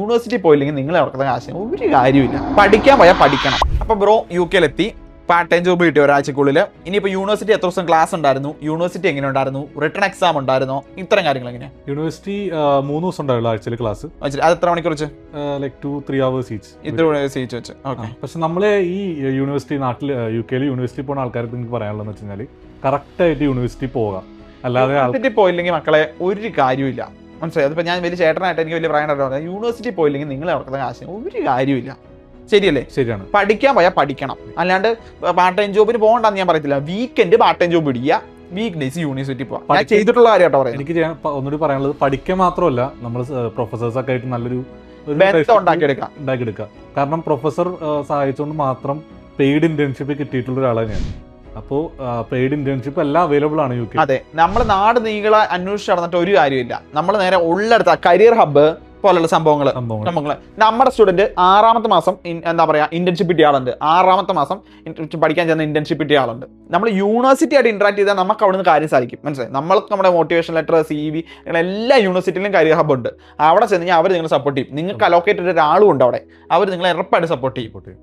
University പോയില്ലെങ്കിൽ നിങ്ങൾ ഇറക്കുന്ന കാശ് ഒരു കാര്യമില്ല. പഠിക്കാൻ പോയാൽ പഠിക്കണം. അപ്പോൾ ബ്രോ UK-ലെത്തി, പാർട്ട് ടൈം ജോബ് കിട്ടി ഒരാഴ്ചക്കുള്ളിൽ. ഇനിയിപ്പോൾ യൂണിവേഴ്സിറ്റി എത്ര ദിവസം ക്ലാസ് ഉണ്ടായിരുന്നു, യൂണിവേഴ്സിറ്റി എങ്ങനെ ഉണ്ടായിരുന്നു, റിട്ടേൺ എക്സാം ഉണ്ടായിരുന്നോ, ഇത്തരം കാര്യങ്ങൾ എങ്ങനെയാണ്? യൂണിവേഴ്സിറ്റി 3 ദിവസം ഉണ്ടാവുള്ളൂ ആഴ്ചയിൽ ക്ലാസ്. അത് എത്ര മണിക്കൂർ വെച്ച്? Like 2-3 hours each. വെച്ച്. ഓക്കെ. പക്ഷെ നമ്മൾ ഈ യൂണിവേഴ്സിറ്റി നാട്ടിൽ UK-ൽ യൂണിവേഴ്സിറ്റി പോകുന്ന ആൾക്കാർക്ക് നിങ്ങൾക്ക് പറയാനുള്ളതെന്ന് വെച്ച് കഴിഞ്ഞാൽ കറക്റ്റായിട്ട് യൂണിവേഴ്സിറ്റി പോകാം. അല്ലാതെ യൂണിവേഴ്സിറ്റി പോയില്ലെങ്കിൽ മക്കളെ ഒരു കാര്യമില്ല, മനസ്സിലായി? അതിപ്പോൾ ഞാൻ വലിയ ചേട്ടനായിട്ട് എനിക്ക് വലിയ പ്രായം യൂണിവേഴ്സിറ്റി പോയില്ലെങ്കിൽ നിങ്ങൾ ഇറക്കുന്ന കാശ് ഒരു കാര്യമില്ല. ശരിയല്ലേ? ശരിയാണ്. പഠിക്കാൻ പോയാൽ പഠിക്കണം. അല്ലാണ്ട് പാർട്ട് ടൈം ജോബിന് പോകണ്ടെന്ന് ഞാൻ പറയത്തില്ല. വീക്കെൻഡ് പാർട്ട് ടൈം ജോബ് പിടിക്കുക, വീക്ക് ഡേയ്സ് യൂണിവേഴ്സിറ്റി പോകാം. ഞാൻ ചെയ്തിട്ടുള്ള കാര്യം കേട്ടോ പറയാം. എനിക്ക് ഒന്നുകൂടി പറയാനുള്ളത്, പഠിക്കാൻ മാത്രമല്ല നമ്മൾ പ്രൊഫസേഴ്സൊക്കെ ആയിട്ട് നല്ലൊരു ബന്ധം ഉണ്ടാക്കിയെടുക്കാം. കാരണം പ്രൊഫസർ സഹായിച്ചുകൊണ്ട് മാത്രം പെയ്ഡ് ഇന്റേൺഷിപ്പ് കിട്ടിയിട്ടുള്ള ഒരാളാണ് ഞാൻ. അപ്പോൾ പെയ്ഡ് ഇന്റേൺഷിപ്പ് എല്ലാം അവൈലബിൾ ആണ് UK. അതെ, നമ്മൾ നാട് നീളെ അന്വേഷിച്ച് നടന്നിട്ട് ഒരു കാര്യമില്ല. നമ്മൾ നേരെ ഉള്ളെടുത്ത കരിയർ ഹബ്ബ് പോലുള്ള സംഭവങ്ങൾ നമ്മുടെ സ്റ്റുഡന്റ് 6ാമത്തെ മാസം എന്താ പറയുക ഇന്റേൺഷിപ്പ് കിട്ടിയ ആളുണ്ട്, 6ാമത്തെ മാസം പഠിക്കാൻ ചെന്ന ഇന്റേൺഷിപ്പ് കിട്ടിയ ആളുണ്ട്. നമ്മൾ യൂണിവേഴ്സിറ്റി ആയിട്ട് ഇന്ററാക്ട് ചെയ്താൽ നമുക്ക് അവിടെ നിന്ന് കാര്യം സാധിക്കും, മനസ്സിലായി? നമ്മൾക്ക് നമ്മുടെ മോട്ടിവേഷൻ ലെറ്റർ, CV, എല്ലാ യൂണിവേഴ്സിറ്റിയിലും കരിയർ ഹബ്ബ് ഉണ്ട്. അവിടെ ചെന്ന് കഴിഞ്ഞാൽ അവർ നിങ്ങളെ സപ്പോർട്ട് ചെയ്യും. നിങ്ങൾക്ക് അലോക്കേറ്റഡ് ഒരാളും ഉണ്ട് അവിടെ, അവർ നിങ്ങളെ ഉറപ്പായിട്ട് സപ്പോർട്ട് ചെയ്യും.